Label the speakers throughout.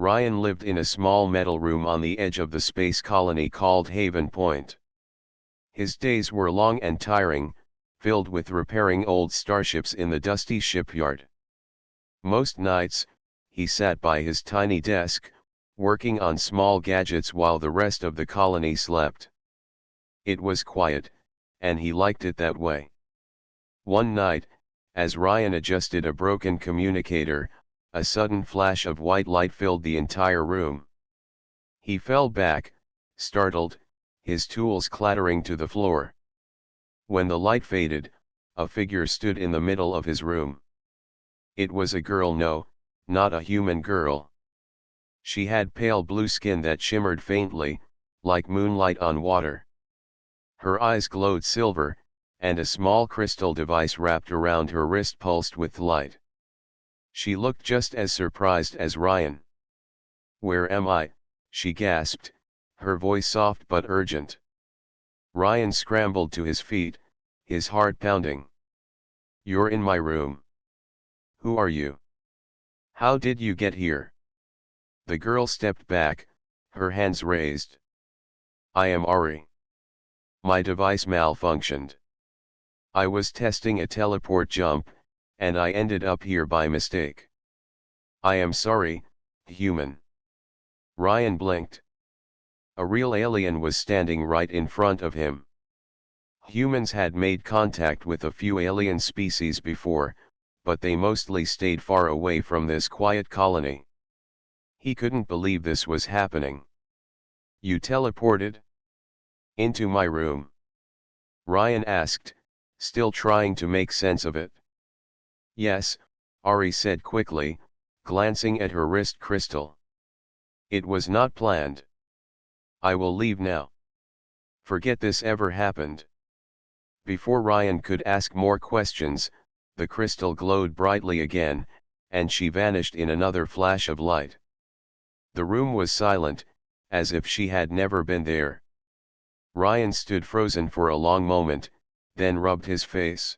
Speaker 1: Ryan lived in a small metal room on the edge of the space colony called Haven Point. His days were long and tiring, filled with repairing old starships in the dusty shipyard. Most nights, he sat by his tiny desk, working on small gadgets while the rest of the colony slept. It was quiet, and he liked it that way. One night, as Ryan adjusted a broken communicator, a sudden flash of white light filled the entire room. He fell back, startled, his tools clattering to the floor. When the light faded, a figure stood in the middle of his room. It was a girl, no, not a human girl. She had pale blue skin that shimmered faintly, like moonlight on water. Her eyes glowed silver, and a small crystal device wrapped around her wrist pulsed with light. She looked just as surprised as Ryan. "Where am I?" she gasped, her voice soft but urgent. Ryan scrambled to his feet, his heart pounding. "You're in my room. Who are you? How did you get here?" The girl stepped back, her hands raised. "I am Ari. My device malfunctioned. I was testing a teleport jump, and I ended up here by mistake. I am sorry, human." Ryan blinked. A real alien was standing right in front of him. Humans had made contact with a few alien species before, but they mostly stayed far away from this quiet colony. He couldn't believe this was happening. "You teleported into my room?" Ryan asked, still trying to make sense of it. "Yes," Ari said quickly, glancing at her wrist crystal. "It was not planned. I will leave now. Forget this ever happened." Before Ryan could ask more questions, the crystal glowed brightly again, and she vanished in another flash of light. The room was silent, as if she had never been there. Ryan stood frozen for a long moment, then rubbed his face.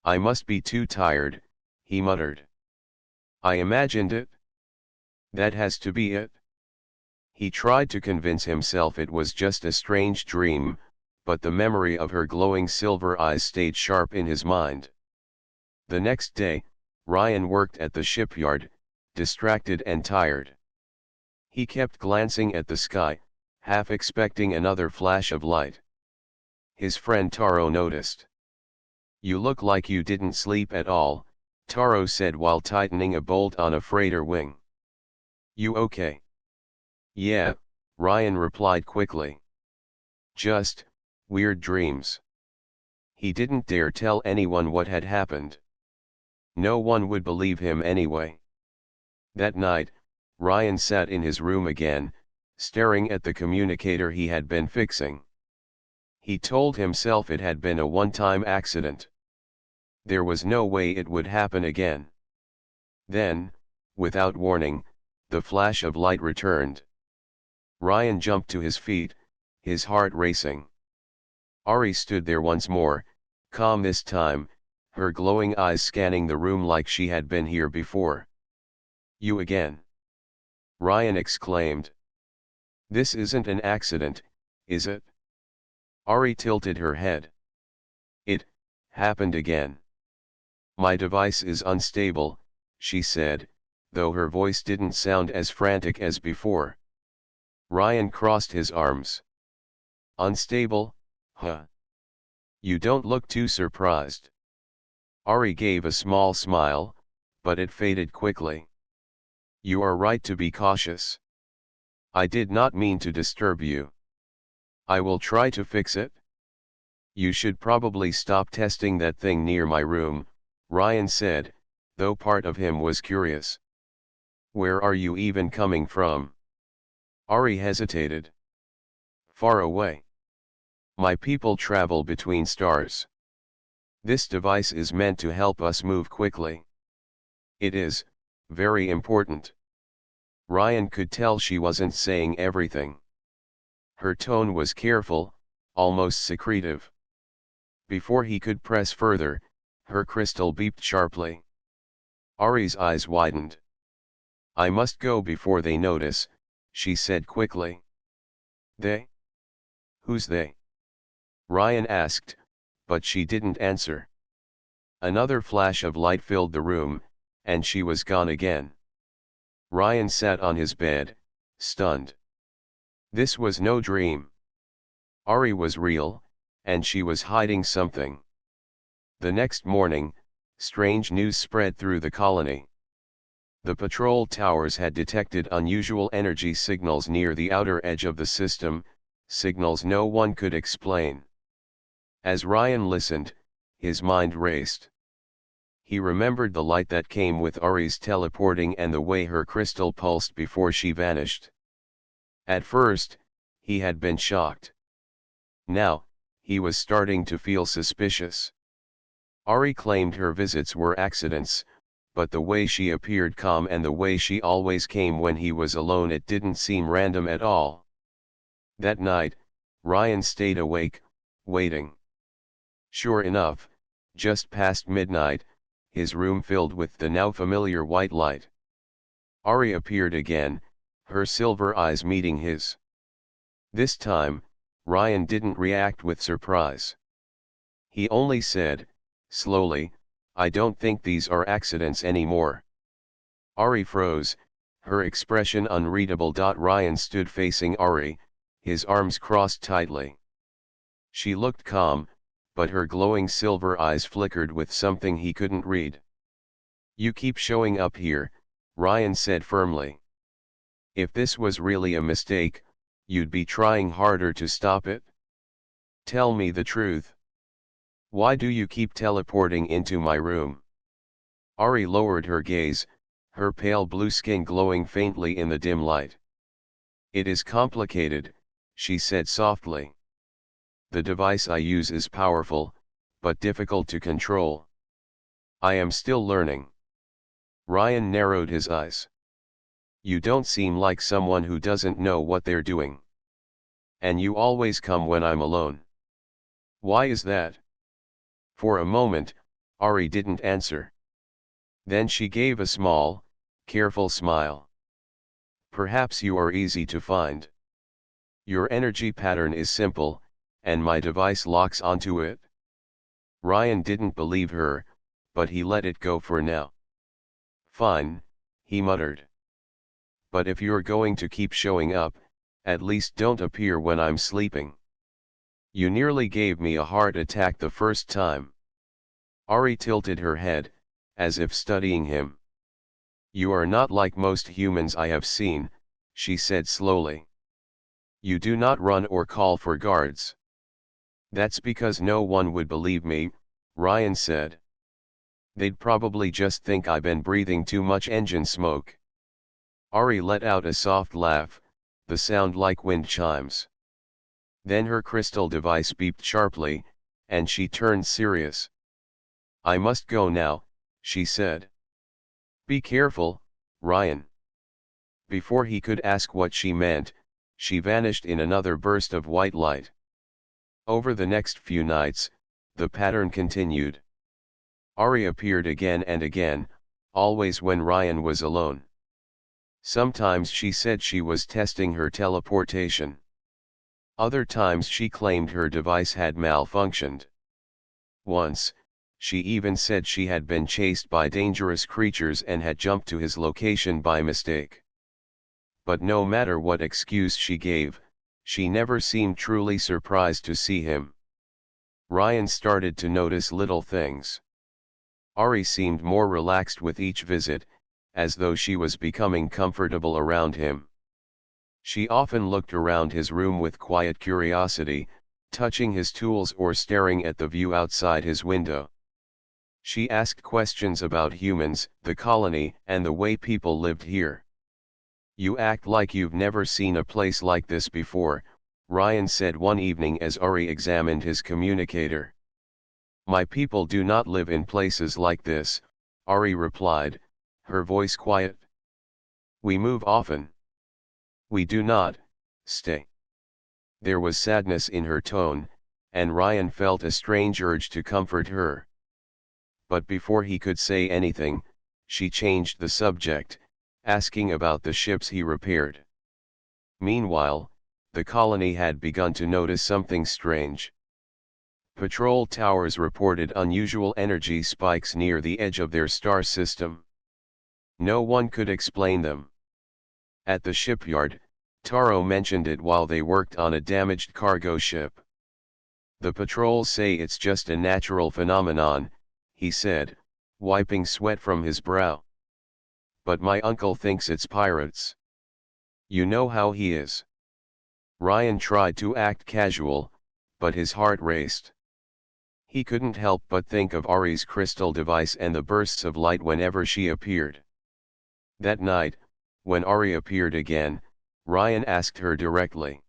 Speaker 1: "I must be too tired," he muttered. "I imagined it. That has to be it." He tried to convince himself it was just a strange dream, but the memory of her glowing silver eyes stayed sharp in his mind. The next day, Ryan worked at the shipyard, distracted and tired. He kept glancing at the sky, half expecting another flash of light. His friend Taro noticed. "You look like you didn't sleep at all," Taro said while tightening a bolt on a freighter wing. "You okay?" "Yeah," Ryan replied quickly. "Just weird dreams." He didn't dare tell anyone what had happened. No one would believe him anyway. That night, Ryan sat in his room again, staring at the communicator he had been fixing. He told himself it had been a one-time accident. There was no way it would happen again. Then, without warning, the flash of light returned. Ryan jumped to his feet, his heart racing. Ari stood there once more, calm this time, her glowing eyes scanning the room like she had been here before. "You again?" Ryan exclaimed. "This isn't an accident, is it?" Ari tilted her head. "It happened again. My device is unstable," she said, though her voice didn't sound as frantic as before. Ryan crossed his arms. "Unstable, huh? You don't look too surprised." Ari gave a small smile, but it faded quickly. "You are right to be cautious. I did not mean to disturb you. I will try to fix it." "You should probably stop testing that thing near my room," Ryan said, though part of him was curious. "Where are you even coming from?" Ari hesitated. "Far away. My people travel between stars. This device is meant to help us move quickly. It is very important." Ryan could tell she wasn't saying everything. Her tone was careful, almost secretive. Before he could press further, her crystal beeped sharply. Ari's eyes widened. I must go before they notice, she said quickly. They? Who's they? Ryan asked, but she didn't answer. Another flash of light filled the room, and she was gone again. Ryan sat on his bed, stunned. This was no dream. Ari was real, and she was hiding something. The next morning, strange news spread through the colony. The patrol towers had detected unusual energy signals near the outer edge of the system, signals no one could explain. As Ryan listened, his mind raced. He remembered the light that came with Ari's teleporting and the way her crystal pulsed before she vanished. At first, he had been shocked. Now, he was starting to feel suspicious. Ari claimed her visits were accidents, but the way she appeared calm and the way she always came when he was alone, it didn't seem random at all. That night, Ryan stayed awake, waiting. Sure enough, just past midnight, his room filled with the now familiar white light. Ari appeared again, her silver eyes meeting his. This time, Ryan didn't react with surprise. He only said, slowly, I don't think these are accidents anymore. Ari froze, her expression unreadable. Ryan stood facing Ari, his arms crossed tightly. She looked calm, but her glowing silver eyes flickered with something he couldn't read. You keep showing up here, Ryan said firmly. If this was really a mistake, you'd be trying harder to stop it. Tell me the truth. Why do you keep teleporting into my room? Ari lowered her gaze, her pale blue skin glowing faintly in the dim light. It is complicated, she said softly. The device I use is powerful, but difficult to control. I am still learning. Ryan narrowed his eyes. You don't seem like someone who doesn't know what they're doing. And you always come when I'm alone. Why is that? For a moment, Ari didn't answer. Then she gave a small, careful smile. Perhaps you are easy to find. Your energy pattern is simple, and my device locks onto it. Ryan didn't believe her, but he let it go for now. Fine, he muttered. But if you're going to keep showing up, at least don't appear when I'm sleeping. You nearly gave me a heart attack the first time. Ari tilted her head, as if studying him. You are not like most humans I have seen, she said slowly. You do not run or call for guards. That's because no one would believe me, Ryan said. They'd probably just think I've been breathing too much engine smoke. Ari let out a soft laugh, the sound like wind chimes. Then her crystal device beeped sharply, and she turned serious. I must go now, she said. Be careful, Ryan. Before he could ask what she meant, she vanished in another burst of white light. Over the next few nights, the pattern continued. Ari appeared again and again, always when Ryan was alone. Sometimes she said she was testing her teleportation. Other times she claimed her device had malfunctioned. Once, she even said she had been chased by dangerous creatures and had jumped to his location by mistake. But no matter what excuse she gave, she never seemed truly surprised to see him. Ryan started to notice little things. Ari seemed more relaxed with each visit, as though she was becoming comfortable around him. She often looked around his room with quiet curiosity, touching his tools or staring at the view outside his window. She asked questions about humans, the colony, and the way people lived here. You act like you've never seen a place like this before, Ryan said one evening as Ari examined his communicator. My people do not live in places like this, Ari replied, her voice quiet. We move often. We do not stay. There was sadness in her tone, and Ryan felt a strange urge to comfort her. But before he could say anything, she changed the subject, asking about the ships he repaired. Meanwhile, the colony had begun to notice something strange. Patrol towers reported unusual energy spikes near the edge of their star system. No one could explain them. At the shipyard, Taro mentioned it while they worked on a damaged cargo ship. The patrols say it's just a natural phenomenon, he said, wiping sweat from his brow. But my uncle thinks it's pirates. You know how he is. Ryan tried to act casual, but his heart raced. He couldn't help but think of Ari's crystal device and the bursts of light whenever she appeared. That night, when Ari appeared again, Ryan asked her directly.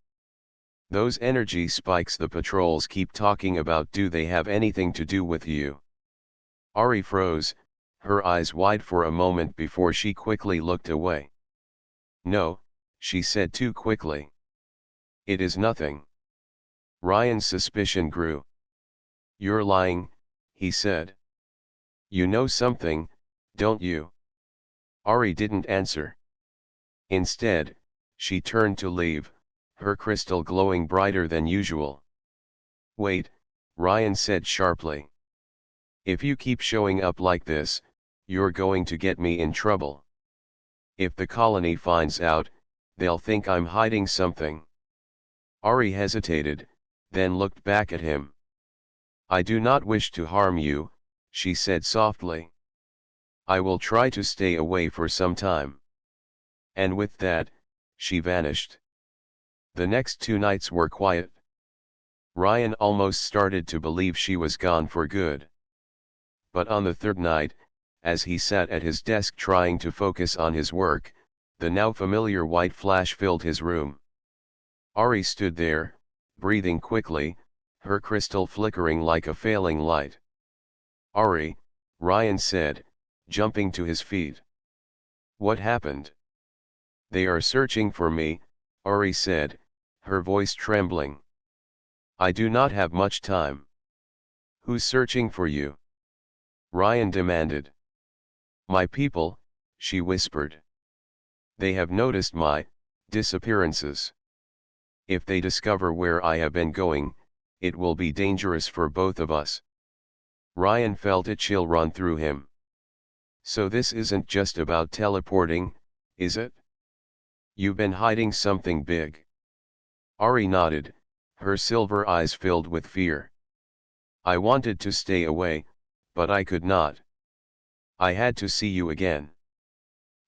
Speaker 1: Those energy spikes the patrols keep talking about, do they have anything to do with you? Ari froze, her eyes wide for a moment before she quickly looked away. No, she said too quickly. It is nothing. Ryan's suspicion grew. You're lying, he said. You know something, don't you? Ari didn't answer. Instead, she turned to leave, her crystal glowing brighter than usual. Wait, Ryan said sharply. If you keep showing up like this, you're going to get me in trouble. If the colony finds out, they'll think I'm hiding something. Ari hesitated, then looked back at him. I do not wish to harm you, she said softly. I will try to stay away for some time. And with that, she vanished. The next 2 nights were quiet. Ryan almost started to believe she was gone for good. But on the 3rd night, as he sat at his desk trying to focus on his work, the now familiar white flash filled his room. Ari stood there, breathing quickly, her crystal flickering like a failing light. Ari, Ryan said, jumping to his feet. What happened? They are searching for me, Ari said, her voice trembling. I do not have much time. Who's searching for you? Ryan demanded. My people, she whispered. They have noticed my disappearances. If they discover where I have been going, it will be dangerous for both of us. Ryan felt a chill run through him. So this isn't just about teleporting, is it? You've been hiding something big. Ari nodded, her silver eyes filled with fear. I wanted to stay away, but I could not. I had to see you again.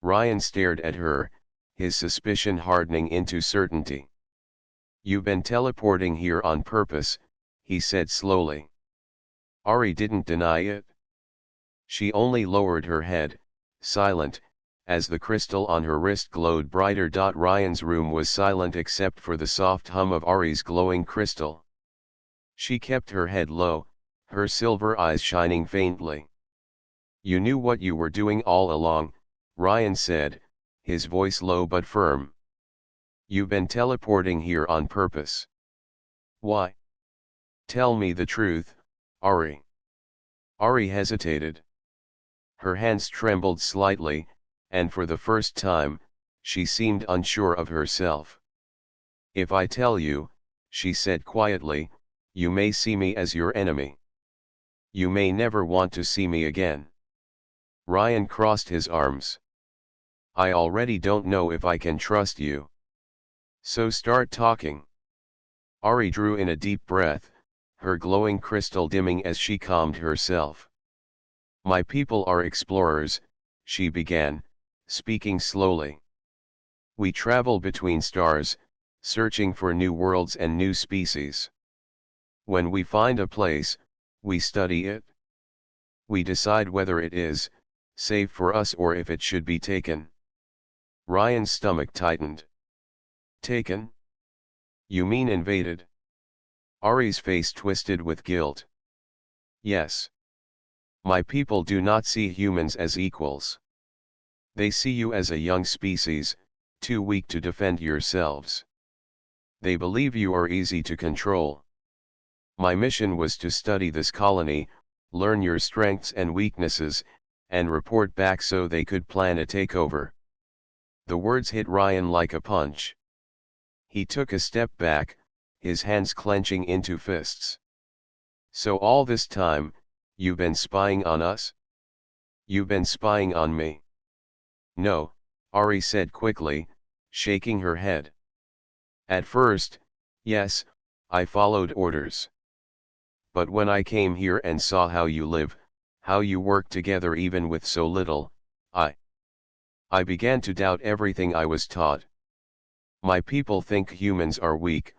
Speaker 1: Ryan stared at her, his suspicion hardening into certainty. You've been teleporting here on purpose, he said slowly. Ari didn't deny it. She only lowered her head, silent, as the crystal on her wrist glowed brighter. Ryan's room was silent except for the soft hum of Ari's glowing crystal. She kept her head low, her silver eyes shining faintly. You knew what you were doing all along, Ryan said, his voice low but firm. You've been teleporting here on purpose. Why? Tell me the truth, Ari. Ari hesitated. Her hands trembled slightly, and for the first time, she seemed unsure of herself. If I tell you, she said quietly, you may see me as your enemy. You may never want to see me again. Ryan crossed his arms. I already don't know if I can trust you. So start talking. Ari drew in a deep breath, her glowing crystal dimming as she calmed herself. My people are explorers, she began, speaking slowly. We travel between stars, searching for new worlds and new species. When we find a place, we study it. We decide whether it is safe for us or if it should be taken. Ryan's stomach tightened. Taken? You mean invaded? Ari's face twisted with guilt. Yes. My people do not see humans as equals. They see you as a young species, too weak to defend yourselves. They believe you are easy to control. My mission was to study this colony, learn your strengths and weaknesses, and report back so they could plan a takeover. The words hit Ryan like a punch. He took a step back, his hands clenching into fists. So all this time, you've been spying on us? You've been spying on me? No, Ari said quickly, shaking her head. At first, yes, I followed orders. But when I came here and saw how you live, how you work together even with so little, I began to doubt everything I was taught. My people think humans are weak,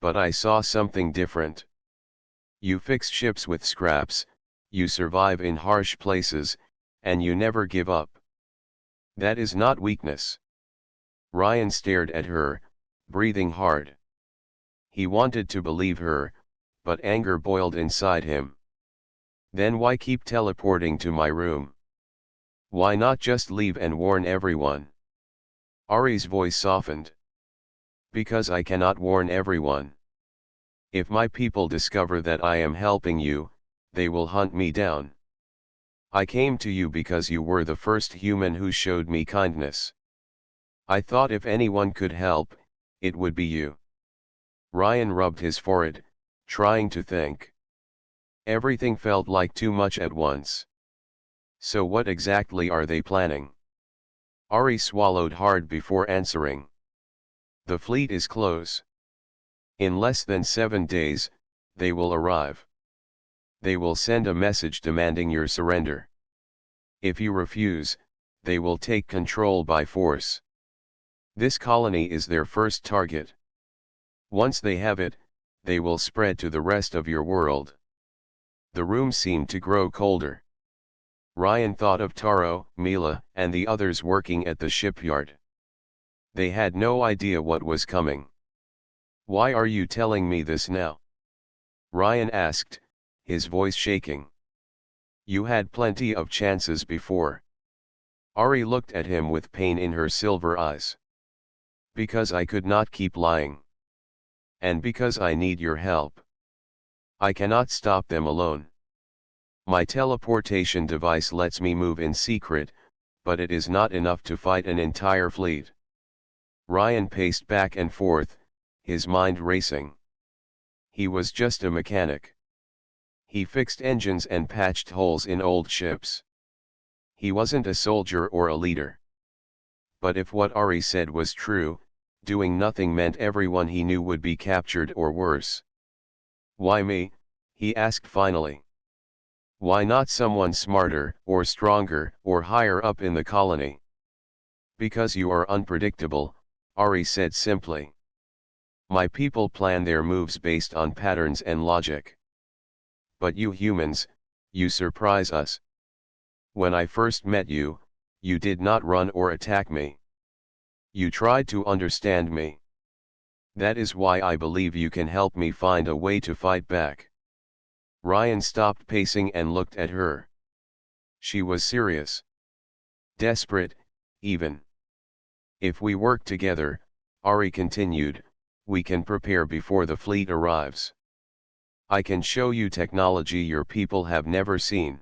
Speaker 1: but I saw something different. You fix ships with scraps, you survive in harsh places, and you never give up. That is not weakness. Ryan stared at her, breathing hard. He wanted to believe her, but anger boiled inside him. Then why keep teleporting to my room? Why not just leave and warn everyone? Ari's voice softened. Because I cannot warn everyone. If my people discover that I am helping you, they will hunt me down. I came to you because you were the first human who showed me kindness. I thought if anyone could help, it would be you. Ryan rubbed his forehead, trying to think. Everything felt like too much at once. So what exactly are they planning? Ari swallowed hard before answering. The fleet is close. In less than 7 days, they will arrive. They will send a message demanding your surrender. If you refuse, they will take control by force. This colony is their first target. Once they have it, they will spread to the rest of your world. The room seemed to grow colder. Ryan thought of Taro, Mila, and the others working at the shipyard. They had no idea what was coming. Why are you telling me this now? Ryan asked, his voice shaking. You had plenty of chances before. Ari looked at him with pain in her silver eyes. Because I could not keep lying. And because I need your help. I cannot stop them alone. My teleportation device lets me move in secret, but it is not enough to fight an entire fleet. Ryan paced back and forth, his mind racing. He was just a mechanic. He fixed engines and patched holes in old ships. He wasn't a soldier or a leader. But if what Ari said was true, doing nothing meant everyone he knew would be captured or worse. Why me? He asked finally. Why not someone smarter, or stronger, or higher up in the colony? Because you are unpredictable, Ari said simply. My people plan their moves based on patterns and logic. But you humans, you surprise us. When I first met you, you did not run or attack me. You tried to understand me. That is why I believe you can help me find a way to fight back. Ryan stopped pacing and looked at her. She was serious. Desperate, even. If we work together, Ari continued, we can prepare before the fleet arrives. I can show you technology your people have never seen.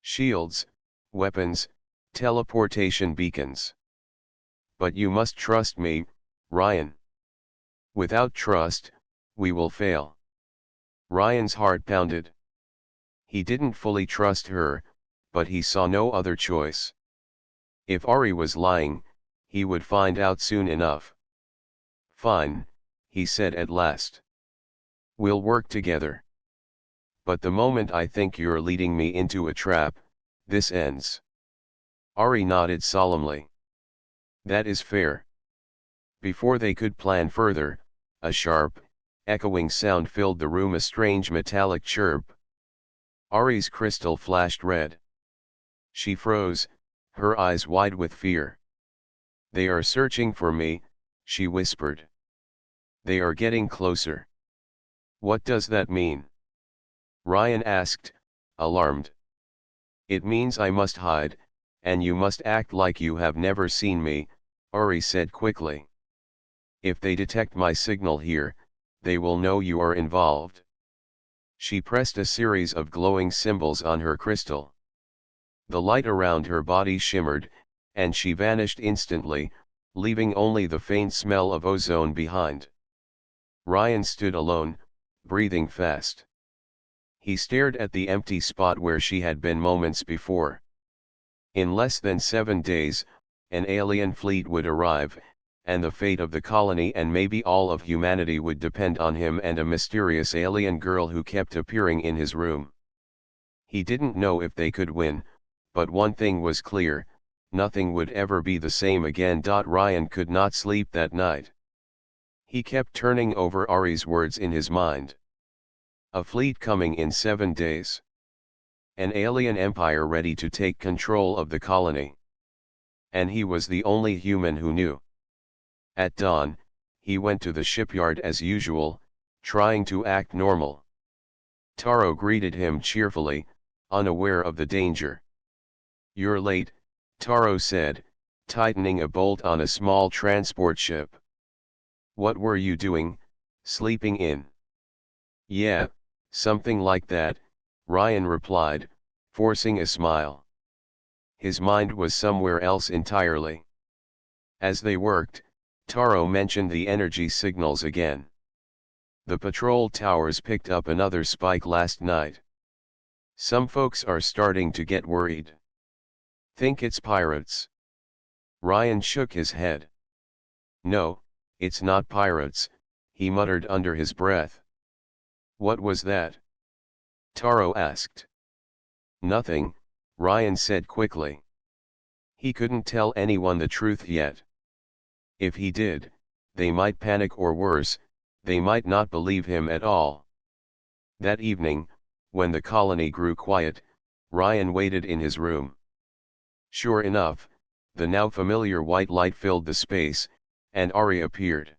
Speaker 1: Shields, weapons, teleportation beacons. But you must trust me, Ryan. Without trust, we will fail. Ryan's heart pounded. He didn't fully trust her, but he saw no other choice. If Ari was lying, he would find out soon enough. Fine, he said at last. We'll work together. But the moment I think you're leading me into a trap, this ends. Ari nodded solemnly. That is fair. Before they could plan further, a sharp, echoing sound filled the room, a strange metallic chirp. Ari's crystal flashed red. She froze, her eyes wide with fear. They are searching for me, she whispered. They are getting closer. What does that mean? Ryan asked, alarmed. It means I must hide, and you must act like you have never seen me, Ari said quickly. If they detect my signal here, they will know you are involved. She pressed a series of glowing symbols on her crystal. The light around her body shimmered, and she vanished instantly, leaving only the faint smell of ozone behind. Ryan stood alone, breathing fast. He stared at the empty spot where she had been moments before. In less than 7 days, an alien fleet would arrive, and the fate of the colony and maybe all of humanity would depend on him and a mysterious alien girl who kept appearing in his room. He didn't know if they could win, but one thing was clear: nothing would ever be the same again. Ryan could not sleep that night. He kept turning over Ari's words in his mind. A fleet coming in 7 days. An alien empire ready to take control of the colony. And he was the only human who knew. At dawn, he went to the shipyard as usual, trying to act normal. Taro greeted him cheerfully, unaware of the danger. "You're late," Taro said, tightening a bolt on a small transport ship. "What were you doing, sleeping in?" "Yeah, something like that," Ryan replied, forcing a smile. His mind was somewhere else entirely. As they worked, Taro mentioned the energy signals again. "The patrol towers picked up another spike last night. Some folks are starting to get worried. Think it's pirates." Ryan shook his head. "No, it's not pirates," he muttered under his breath. "What was that?" Taro asked. "Nothing," Ryan said quickly. He couldn't tell anyone the truth yet. If he did, they might panic, or worse, they might not believe him at all. That evening, when the colony grew quiet, Ryan waited in his room. Sure enough, the now familiar white light filled the space, and Ari appeared.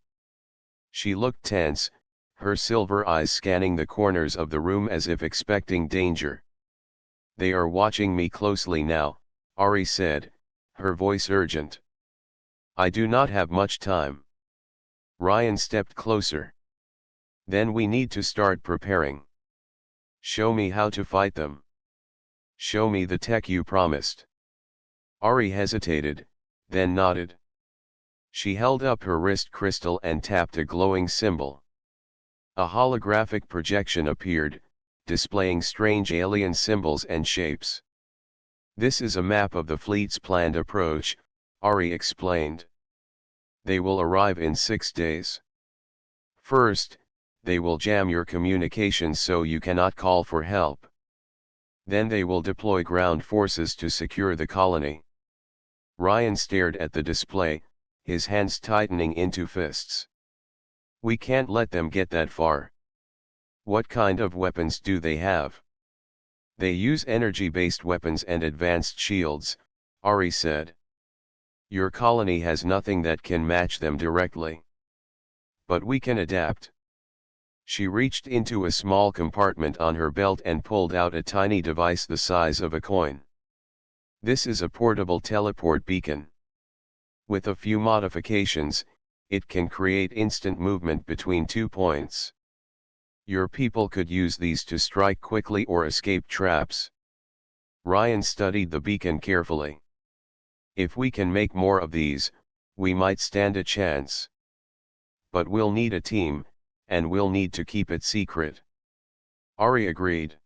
Speaker 1: She looked tense, her silver eyes scanning the corners of the room as if expecting danger. "They are watching me closely now," Ari said, her voice urgent. "I do not have much time." Ryan stepped closer. "Then we need to start preparing. Show me how to fight them. Show me the tech you promised." Ari hesitated, then nodded. She held up her wrist crystal and tapped a glowing symbol. A holographic projection appeared, displaying strange alien symbols and shapes. "This is a map of the fleet's planned approach," Ari explained. "They will arrive in 6 days. First, they will jam your communications so you cannot call for help. Then they will deploy ground forces to secure the colony." Ryan stared at the display, his hands tightening into fists. "We can't let them get that far." "What kind of weapons do they have?" "They use energy-based weapons and advanced shields," Ari said. "Your colony has nothing that can match them directly. But we can adapt." She reached into a small compartment on her belt and pulled out a tiny device the size of a coin. "This is a portable teleport beacon. With a few modifications, it can create instant movement between 2 points. Your people could use these to strike quickly or escape traps." Ryan studied the beacon carefully. "If we can make more of these, we might stand a chance. But we'll need a team, and we'll need to keep it secret." Ari agreed.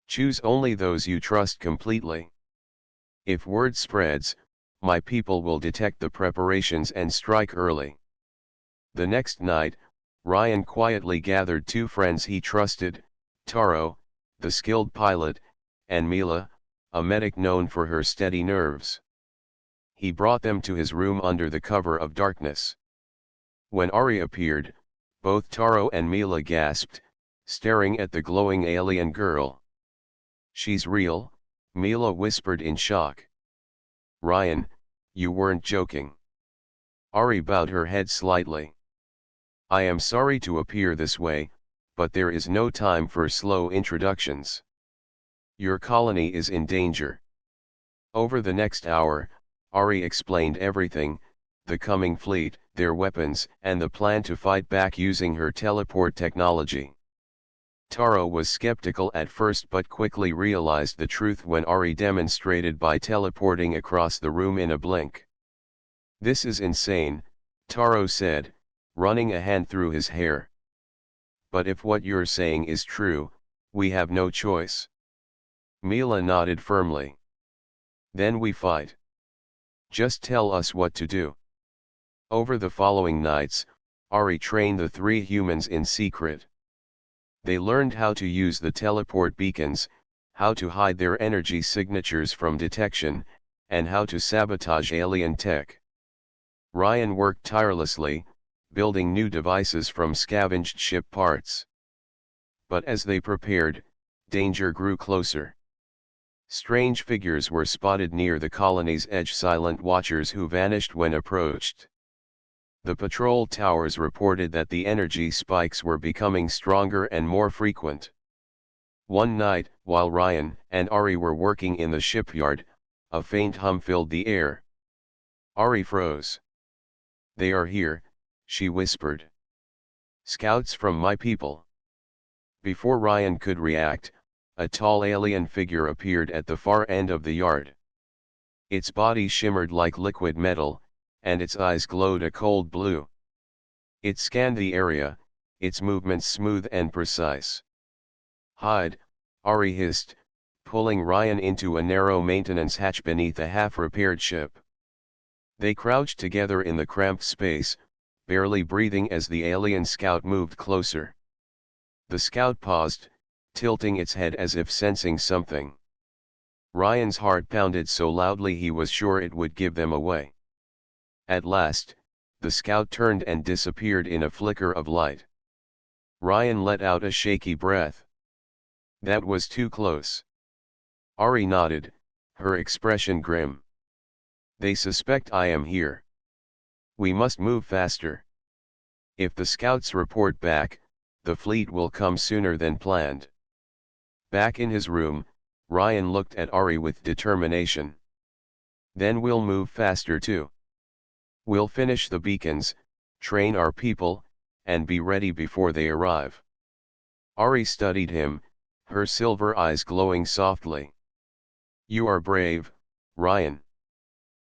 Speaker 1: "Choose only those you trust completely. If word spreads, my people will detect the preparations and strike early." The next night, Ryan quietly gathered 2 friends he trusted, Taro, the skilled pilot, and Mila, a medic known for her steady nerves. He brought them to his room under the cover of darkness. When Ari appeared, both Taro and Mila gasped, staring at the glowing alien girl. "She's real," Mila whispered in shock. "Ryan, you weren't joking." Ari bowed her head slightly. "I am sorry to appear this way, but there is no time for slow introductions. Your colony is in danger." Over the next hour, Ari explained everything: the coming fleet, their weapons, and the plan to fight back using her teleport technology. Taro was skeptical at first but quickly realized the truth when Ari demonstrated by teleporting across the room in a blink. "This is insane," Taro said, running a hand through his hair. "But if what you're saying is true, we have no choice." Mila nodded firmly. "Then we fight. Just tell us what to do." Over the following nights, Ari trained the three humans in secret. They learned how to use the teleport beacons, how to hide their energy signatures from detection, and how to sabotage alien tech. Ryan worked tirelessly, building new devices from scavenged ship parts. But as they prepared, danger grew closer. Strange figures were spotted near the colony's edge, silent watchers who vanished when approached. The patrol towers reported that the energy spikes were becoming stronger and more frequent. One night, while Ryan and Ari were working in the shipyard, a faint hum filled the air. Ari froze. "They are here," she whispered. "Scouts from my people." Before Ryan could react, a tall alien figure appeared at the far end of the yard. Its body shimmered like liquid metal, and its eyes glowed a cold blue. It scanned the area, its movements smooth and precise. "Hide," Ari hissed, pulling Ryan into a narrow maintenance hatch beneath a half-repaired ship. They crouched together in the cramped space, barely breathing as the alien scout moved closer. The scout paused, tilting its head as if sensing something. Ryan's heart pounded so loudly he was sure it would give them away. At last, the scout turned and disappeared in a flicker of light. Ryan let out a shaky breath. That was too close. Ari nodded, her expression grim. "They suspect I am here. We must move faster. If the scouts report back, the fleet will come sooner than planned." Back in his room, Ryan looked at Ari with determination. "Then we'll move faster too. We'll finish the beacons, train our people, and be ready before they arrive." Ari studied him, her silver eyes glowing softly. "You are brave, Ryan.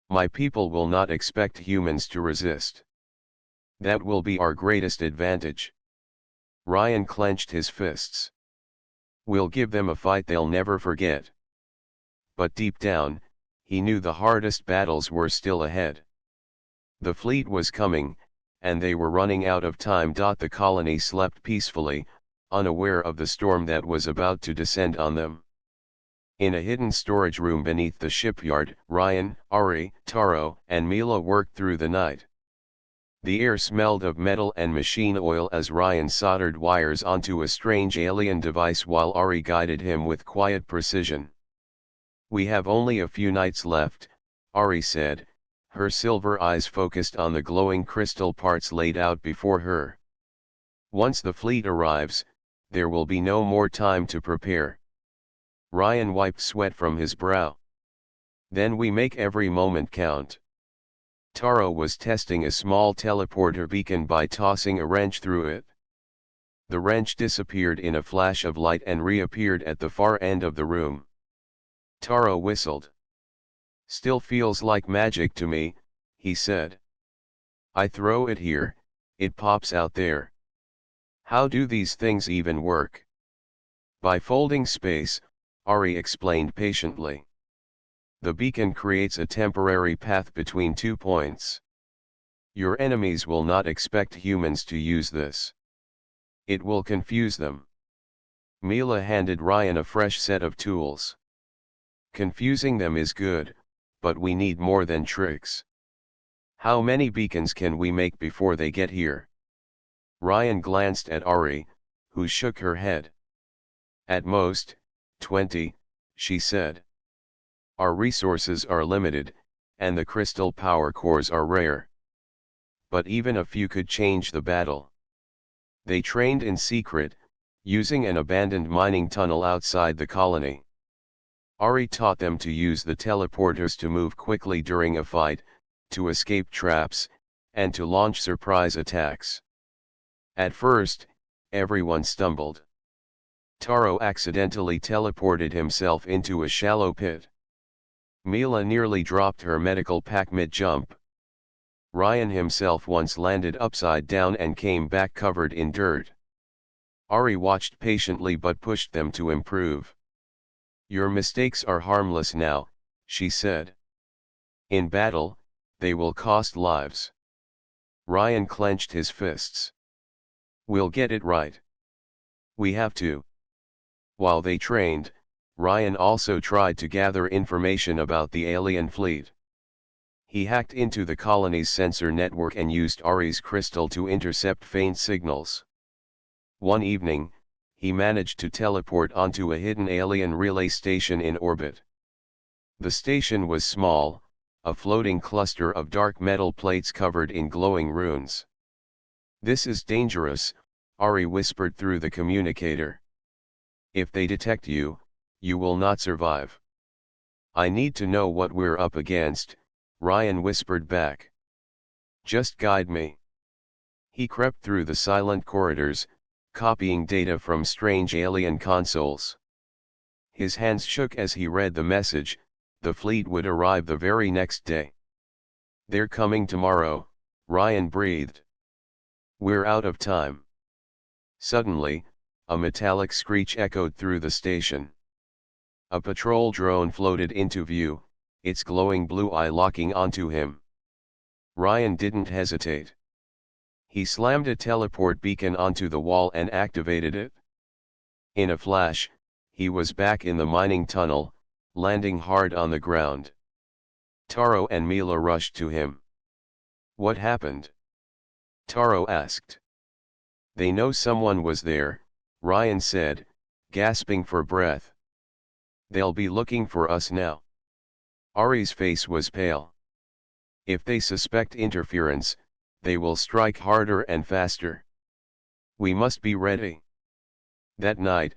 Speaker 1: My people will not expect humans to resist. That will be our greatest advantage." Ryan clenched his fists. "We'll give them a fight they'll never forget." But deep down, he knew the hardest battles were still ahead. The fleet was coming, and they were running out of time. The colony slept peacefully, unaware of the storm that was about to descend on them. In a hidden storage room beneath the shipyard, Ryan, Ari, Taro, and Mila worked through the night. The air smelled of metal and machine oil as Ryan soldered wires onto a strange alien device while Ari guided him with quiet precision. "We have only a few nights left," Ari said, her silver eyes focused on the glowing crystal parts laid out before her. "Once the fleet arrives, there will be no more time to prepare." Ryan wiped sweat from his brow. "Then we make every moment count." Taro was testing a small teleporter beacon by tossing a wrench through it. The wrench disappeared in a flash of light and reappeared at the far end of the room. Taro whistled. "Still feels like magic to me," he said. "I throw it here, it pops out there. How do these things even work?" "By folding space," Ari explained patiently. "The beacon creates a temporary path between 2 points. Your enemies will not expect humans to use this. It will confuse them." Mila handed Ryan a fresh set of tools. "Confusing them is good, but we need more than tricks. How many beacons can we make before they get here?" Ryan glanced at Ari, who shook her head. "At most, 20, she said. Our resources are limited, and the crystal power cores are rare. But even a few could change the battle." They trained in secret, using an abandoned mining tunnel outside the colony. Ari taught them to use the teleporters to move quickly during a fight, to escape traps, and to launch surprise attacks. At first, everyone stumbled. Taro accidentally teleported himself into a shallow pit. Mila nearly dropped her medical pack mid-jump. Ryan himself once landed upside down and came back covered in dirt. Ari watched patiently but pushed them to improve. "Your mistakes are harmless now," she said. "In battle, they will cost lives." Ryan clenched his fists. "We'll get it right. We have to." While they trained, Ryan also tried to gather information about the alien fleet. He hacked into the colony's sensor network and used Ari's crystal to intercept faint signals. One evening, he managed to teleport onto a hidden alien relay station in orbit. The station was small, a floating cluster of dark metal plates covered in glowing runes. "This is dangerous," Ari whispered through the communicator. "If they detect you, you will not survive." "I need to know what we're up against," Ryan whispered back. "Just guide me." He crept through the silent corridors, copying data from strange alien consoles. His hands shook as he read the message: the fleet would arrive the very next day. "They're coming tomorrow," Ryan breathed. "We're out of time." Suddenly, a metallic screech echoed through the station. A patrol drone floated into view, its glowing blue eye locking onto him. Ryan didn't hesitate. He slammed a teleport beacon onto the wall and activated it. In a flash, he was back in the mining tunnel, landing hard on the ground. Taro and Mila rushed to him. "What happened?" Taro asked. "They know someone was there," Ryan said, gasping for breath. "They'll be looking for us now." Ari's face was pale. "If they suspect interference, they will strike harder and faster. We must be ready." That night,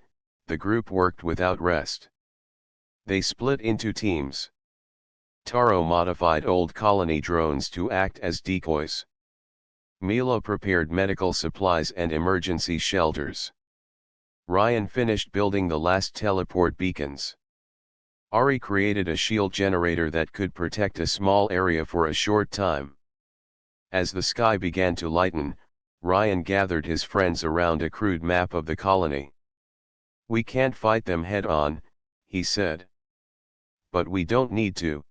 Speaker 1: the group worked without rest. They split into teams. Taro modified old colony drones to act as decoys. Mila prepared medical supplies and emergency shelters. Ryan finished building the last teleport beacons. Ari created a shield generator that could protect a small area for a short time. As the sky began to lighten, Ryan gathered his friends around a crude map of the colony. "We can't fight them head-on," he said. "But we don't need to.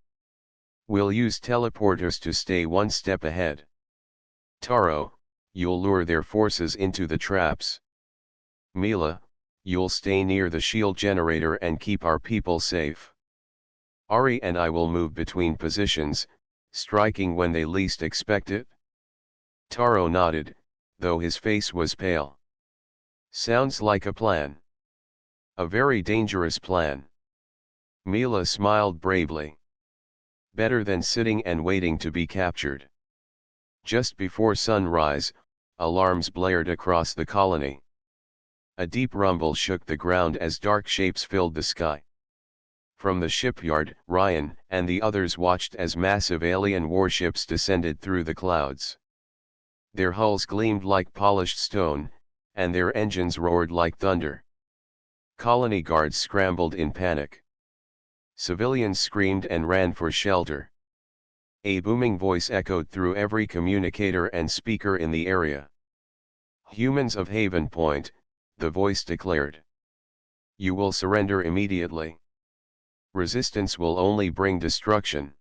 Speaker 1: We'll use teleporters to stay one step ahead. Taro, you'll lure their forces into the traps. Mila, you'll stay near the shield generator and keep our people safe. Ari and I will move between positions, striking when they least expect it." Taro nodded, though his face was pale. "Sounds like a plan. A very dangerous plan." Mila smiled bravely. "Better than sitting and waiting to be captured." Just before sunrise, alarms blared across the colony. A deep rumble shook the ground as dark shapes filled the sky. From the shipyard, Ryan and the others watched as massive alien warships descended through the clouds. Their hulls gleamed like polished stone, and their engines roared like thunder. Colony guards scrambled in panic. Civilians screamed and ran for shelter. A booming voice echoed through every communicator and speaker in the area. "Humans of Haven Point," the voice declared. "You will surrender immediately. Resistance will only bring destruction."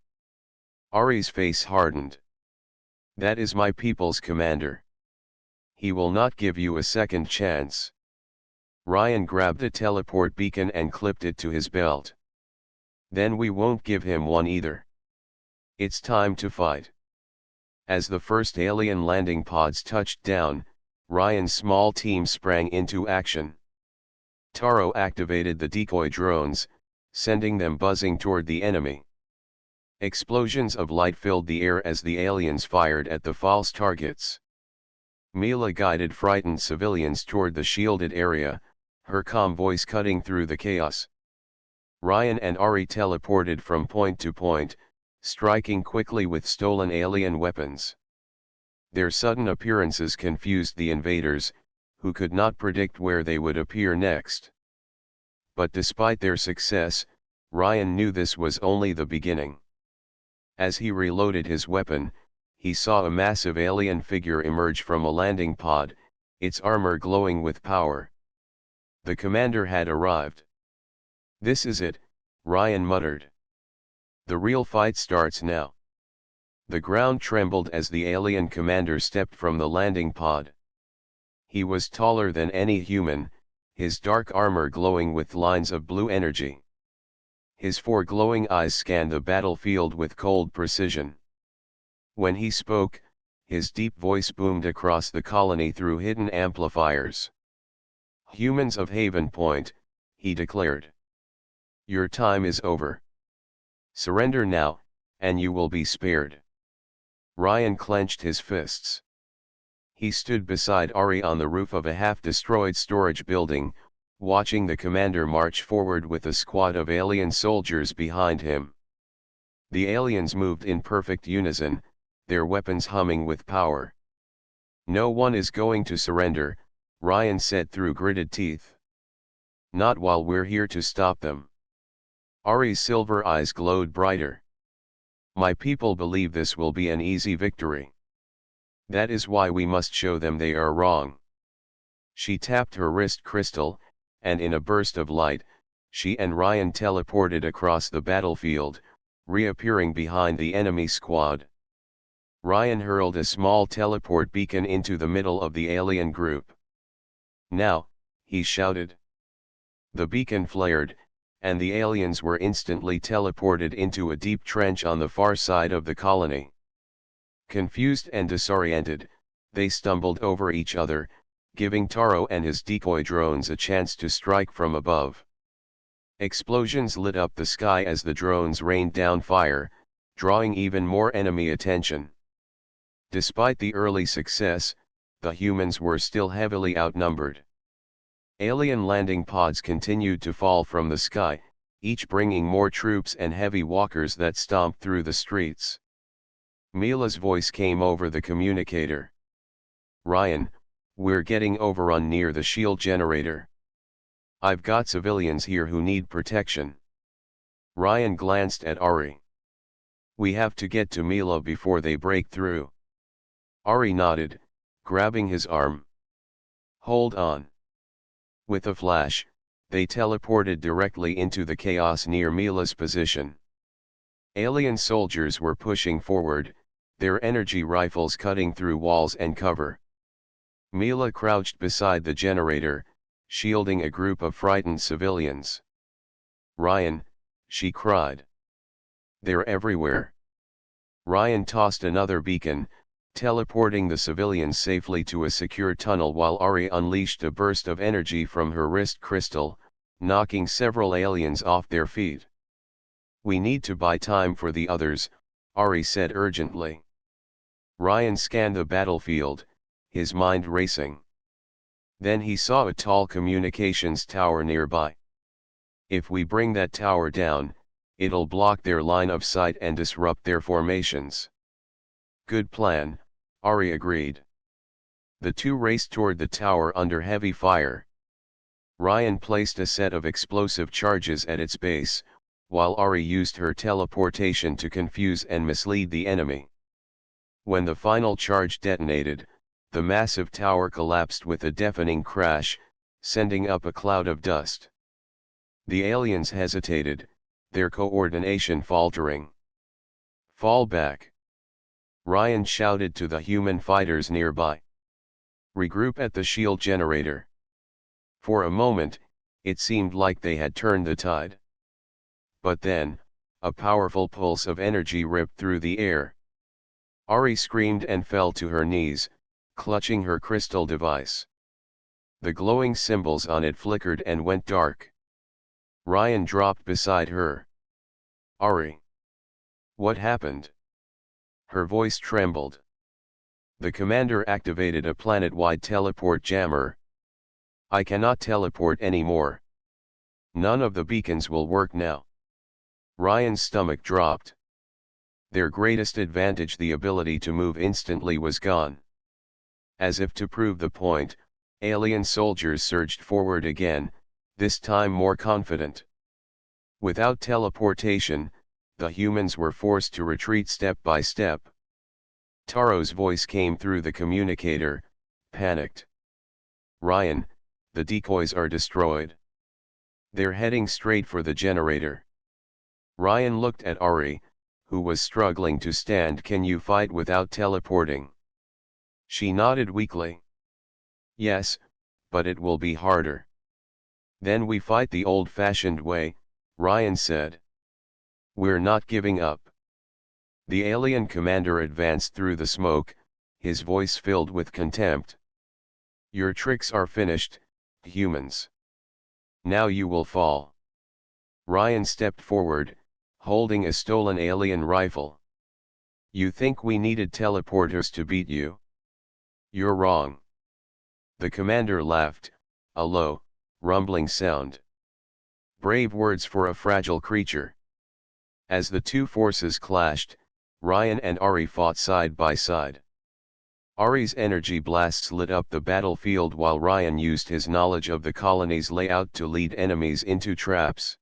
Speaker 1: Ari's face hardened. "That is my people's commander. He will not give you a second chance." Ryan grabbed a teleport beacon and clipped it to his belt. "Then we won't give him one either. It's time to fight." As the first alien landing pods touched down, Ryan's small team sprang into action. Taro activated the decoy drones, sending them buzzing toward the enemy. Explosions of light filled the air as the aliens fired at the false targets. Mila guided frightened civilians toward the shielded area, her calm voice cutting through the chaos. Ryan and Ari teleported from point to point, striking quickly with stolen alien weapons. Their sudden appearances confused the invaders, who could not predict where they would appear next. But despite their success, Ryan knew this was only the beginning. As he reloaded his weapon, he saw a massive alien figure emerge from a landing pod, its armor glowing with power. The commander had arrived. "This is it," Ryan muttered. "The real fight starts now." The ground trembled as the alien commander stepped from the landing pod. He was taller than any human, his dark armor glowing with lines of blue energy. His four glowing eyes scanned the battlefield with cold precision. When he spoke, his deep voice boomed across the colony through hidden amplifiers. "Humans of Haven Point," he declared. "Your time is over. Surrender now, and you will be spared." Ryan clenched his fists. He stood beside Ari on the roof of a half-destroyed storage building, watching the commander march forward with a squad of alien soldiers behind him. The aliens moved in perfect unison, their weapons humming with power. "No one is going to surrender," Ryan said through gritted teeth. "Not while we're here to stop them." Ari's silver eyes glowed brighter. "My people believe this will be an easy victory. That is why we must show them they are wrong." She tapped her wrist crystal, and in a burst of light, she and Ryan teleported across the battlefield, reappearing behind the enemy squad. Ryan hurled a small teleport beacon into the middle of the alien group. "Now," he shouted. The beacon flared, and the aliens were instantly teleported into a deep trench on the far side of the colony. Confused and disoriented, they stumbled over each other, giving Taro and his decoy drones a chance to strike from above. Explosions lit up the sky as the drones rained down fire, drawing even more enemy attention. Despite the early success, the humans were still heavily outnumbered. Alien landing pods continued to fall from the sky, each bringing more troops and heavy walkers that stomped through the streets. Mila's voice came over the communicator. "Ryan, we're getting overrun near the shield generator. I've got civilians here who need protection." Ryan glanced at Ari. "We have to get to Mila before they break through." Ari nodded, grabbing his arm. "Hold on." With a flash, they teleported directly into the chaos near Mila's position. Alien soldiers were pushing forward, their energy rifles cutting through walls and cover. Mila crouched beside the generator, shielding a group of frightened civilians. "Ryan," she cried. "They're everywhere." Ryan tossed another beacon, teleporting the civilians safely to a secure tunnel while Ari unleashed a burst of energy from her wrist crystal, knocking several aliens off their feet. "We need to buy time for the others," Ari said urgently. Ryan scanned the battlefield, his mind racing. Then he saw a tall communications tower nearby. "If we bring that tower down, it'll block their line of sight and disrupt their formations." "Good plan," Ari agreed. The two raced toward the tower under heavy fire. Ryan placed a set of explosive charges at its base, while Ari used her teleportation to confuse and mislead the enemy. When the final charge detonated, the massive tower collapsed with a deafening crash, sending up a cloud of dust. The aliens hesitated, their coordination faltering. "Fall back," Ryan shouted to the human fighters nearby. "Regroup at the shield generator." For a moment, it seemed like they had turned the tide. But then, a powerful pulse of energy ripped through the air. Ari screamed and fell to her knees, clutching her crystal device. The glowing symbols on it flickered and went dark. Ryan dropped beside her. "Ari. What happened?" Her voice trembled. "The commander activated a planet-wide teleport jammer. I cannot teleport anymore. None of the beacons will work now." Ryan's stomach dropped. Their greatest advantage, the ability to move instantly, was gone. As if to prove the point, alien soldiers surged forward again, this time more confident. Without teleportation, the humans were forced to retreat step by step. Taro's voice came through the communicator, panicked. "Ryan, the decoys are destroyed. They're heading straight for the generator." Ryan looked at Ari, who was struggling to stand. "Can you fight without teleporting?" She nodded weakly. "Yes, but it will be harder." "Then we fight the old-fashioned way," Ryan said. "We're not giving up." The alien commander advanced through the smoke, his voice filled with contempt. "Your tricks are finished, humans. Now you will fall." Ryan stepped forward, holding a stolen alien rifle. "You think we needed teleporters to beat you? You're wrong." The commander laughed, a low, rumbling sound. Brave words for a fragile creature. As the two forces clashed, Ryan and Ari fought side by side. Ari's energy blasts lit up the battlefield while Ryan used his knowledge of the colony's layout to lead enemies into traps.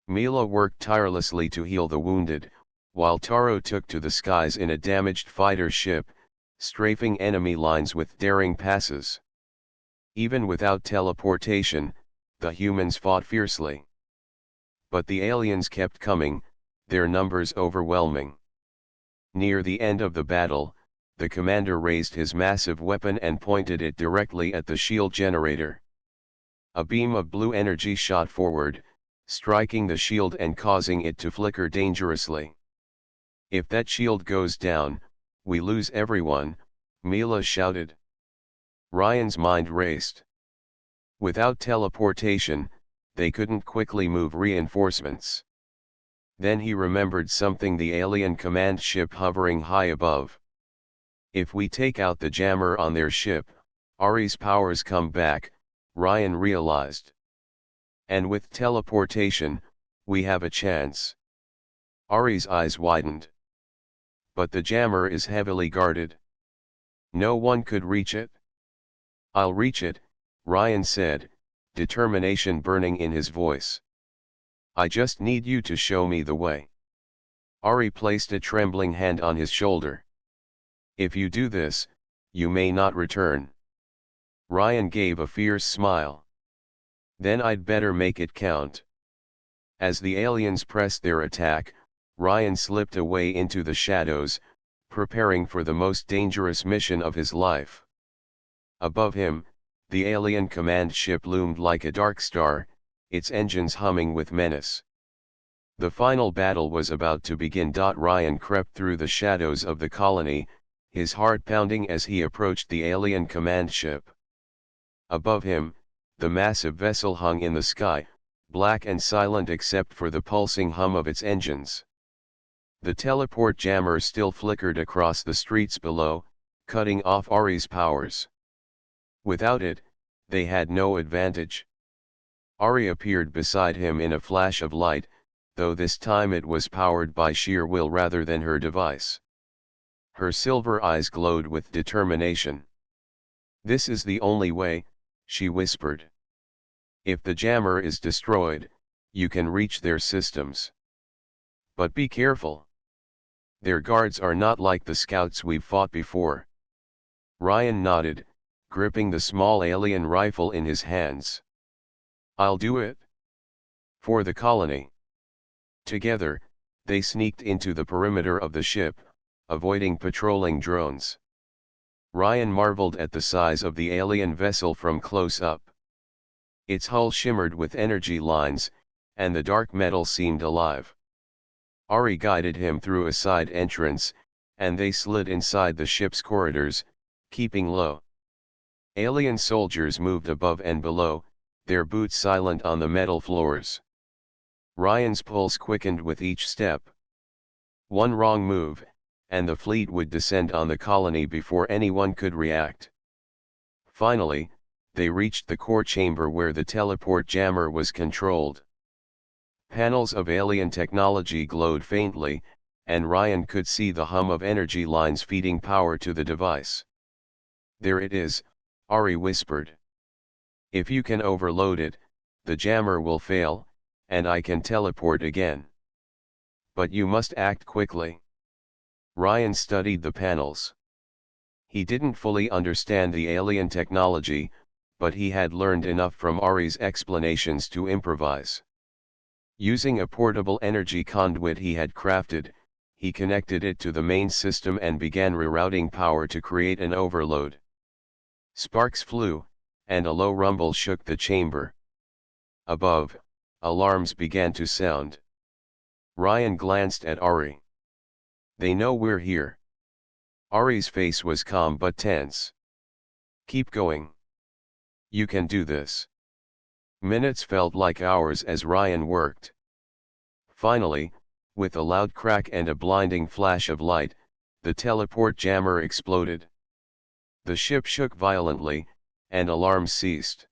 Speaker 1: Mila worked tirelessly to heal the wounded, while Taro took to the skies in a damaged fighter ship, strafing enemy lines with daring passes. Even without teleportation, the humans fought fiercely. But the aliens kept coming, their numbers overwhelming. Near the end of the battle, the commander raised his massive weapon and pointed it directly at the shield generator. A beam of blue energy shot forward, striking the shield and causing it to flicker dangerously. "If that shield goes down, we lose everyone," Mila shouted. Ryan's mind raced. Without teleportation, they couldn't quickly move reinforcements. Then he remembered something: the alien command ship hovering high above. If we take out the jammer on their ship, Ari's powers come back, Ryan realized. And with teleportation, we have a chance. Ari's eyes widened. But the jammer is heavily guarded. No one could reach it. "I'll reach it," Ryan said, determination burning in his voice. "I just need you to show me the way." Ari placed a trembling hand on his shoulder. "If you do this, you may not return." Ryan gave a fierce smile. "Then I'd better make it count." As the aliens pressed their attack, Ryan slipped away into the shadows, preparing for the most dangerous mission of his life. Above him, the alien command ship loomed like a dark star, its engines humming with menace. The final battle was about to begin. Ryan crept through the shadows of the colony, his heart pounding as he approached the alien command ship. Above him, the massive vessel hung in the sky, black and silent except for the pulsing hum of its engines. The teleport jammer still flickered across the streets below, cutting off Ari's powers. Without it, they had no advantage. Ari appeared beside him in a flash of light, though this time it was powered by sheer will rather than her device. Her silver eyes glowed with determination. "This is the only way," she whispered. "If the jammer is destroyed, you can reach their systems. But be careful. Their guards are not like the scouts we've fought before." Ryan nodded, gripping the small alien rifle in his hands. "I'll do it. For the colony." Together, they sneaked into the perimeter of the ship, avoiding patrolling drones. Ryan marveled at the size of the alien vessel from close up. Its hull shimmered with energy lines, and the dark metal seemed alive. Ari guided him through a side entrance, and they slid inside the ship's corridors, keeping low. Alien soldiers moved above and below, their boots silent on the metal floors. Ryan's pulse quickened with each step. One wrong move, and the fleet would descend on the colony before anyone could react. Finally, they reached the core chamber where the teleport jammer was controlled. Panels of alien technology glowed faintly, and Ryan could see the hum of energy lines feeding power to the device. "There it is," Ari whispered. "If you can overload it, the jammer will fail, and I can teleport again. But you must act quickly. Ryan studied the panels. He didn't fully understand the alien technology, but he had learned enough from Ari's explanations to improvise. Using a portable energy conduit he had crafted, he connected it to the main system and began rerouting power to create an overload. Sparks flew, and a low rumble shook the chamber. Above, alarms began to sound. Ryan glanced at Ari. They know we're here. Ari's face was calm but tense. Keep going. You can do this. Minutes felt like hours as Ryan worked. Finally, with a loud crack and a blinding flash of light, the teleport jammer exploded. The ship shook violently, and alarms ceased.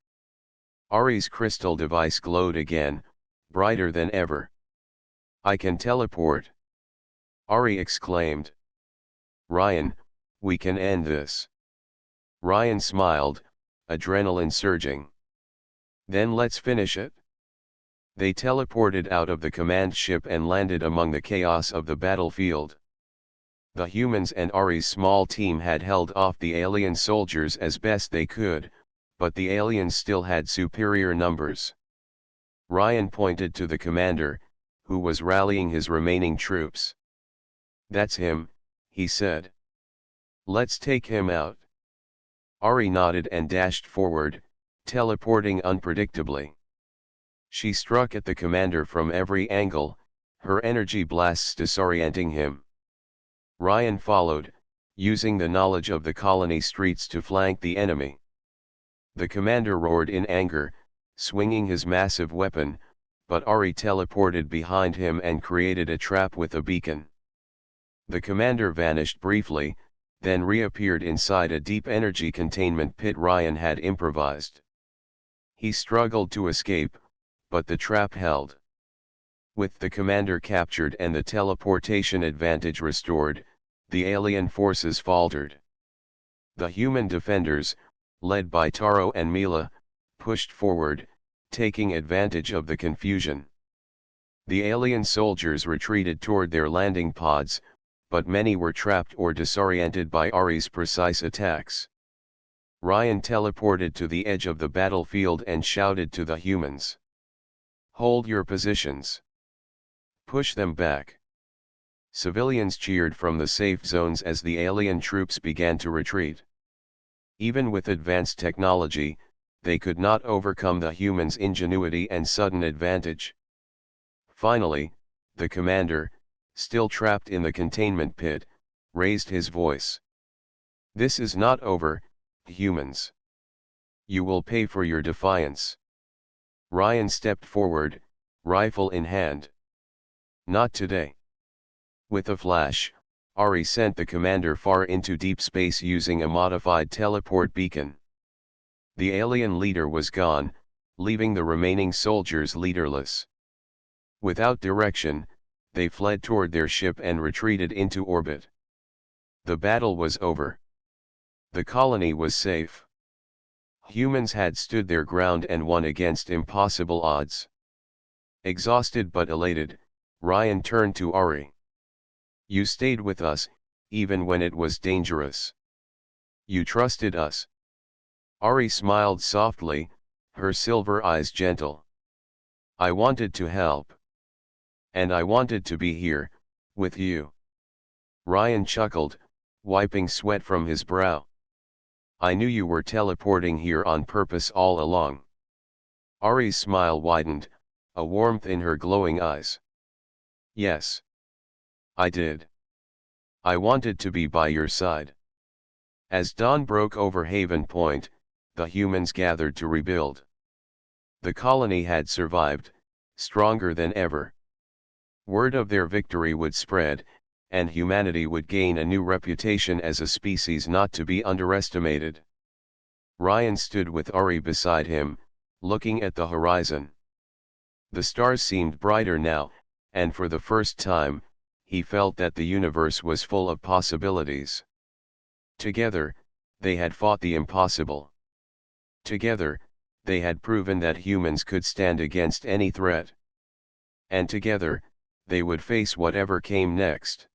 Speaker 1: Ari's crystal device glowed again, brighter than ever. I can teleport. Ari exclaimed. Ryan, we can end this. Ryan smiled, adrenaline surging. Then let's finish it. They teleported out of the command ship and landed among the chaos of the battlefield. The humans and Ari's small team had held off the alien soldiers as best they could, but the aliens still had superior numbers. Ryan pointed to the commander, who was rallying his remaining troops. That's him, he said. Let's take him out. Ari nodded and dashed forward, teleporting unpredictably. She struck at the commander from every angle, her energy blasts disorienting him. Ryan followed, using the knowledge of the colony streets to flank the enemy. The commander roared in anger, swinging his massive weapon, but Ari teleported behind him and created a trap with a beacon. The commander vanished briefly, then reappeared inside a deep energy containment pit Ryan had improvised. He struggled to escape, but the trap held. With the commander captured and the teleportation advantage restored, the alien forces faltered. The human defenders, led by Taro and Mila, pushed forward, taking advantage of the confusion. The alien soldiers retreated toward their landing pods, but many were trapped or disoriented by Ari's precise attacks. Ryan teleported to the edge of the battlefield and shouted to the humans. Hold your positions. Push them back. Civilians cheered from the safe zones as the alien troops began to retreat. Even with advanced technology, they could not overcome the humans' ingenuity and sudden advantage. Finally, the commander, still trapped in the containment pit, raised his voice. This is not over, humans. You will pay for your defiance. Ryan stepped forward, rifle in hand. Not today. With a flash, Ari sent the commander far into deep space using a modified teleport beacon. The alien leader was gone, leaving the remaining soldiers leaderless. Without direction, they fled toward their ship and retreated into orbit. The battle was over. The colony was safe. Humans had stood their ground and won against impossible odds. Exhausted but elated, Ryan turned to Ari. You stayed with us, even when it was dangerous. You trusted us. Ari smiled softly, her silver eyes gentle. I wanted to help. And I wanted to be here, with you. Ryan chuckled, wiping sweat from his brow. I knew you were teleporting here on purpose all along. Ari's smile widened, a warmth in her glowing eyes. Yes. I did. I wanted to be by your side. As dawn broke over Haven Point, the humans gathered to rebuild. The colony had survived, stronger than ever. Word of their victory would spread, and humanity would gain a new reputation as a species not to be underestimated. Ryan stood with Ari beside him, looking at the horizon. The stars seemed brighter now, and for the first time, he felt that the universe was full of possibilities. Together, they had fought the impossible. Together, they had proven that humans could stand against any threat. And together, they would face whatever came next.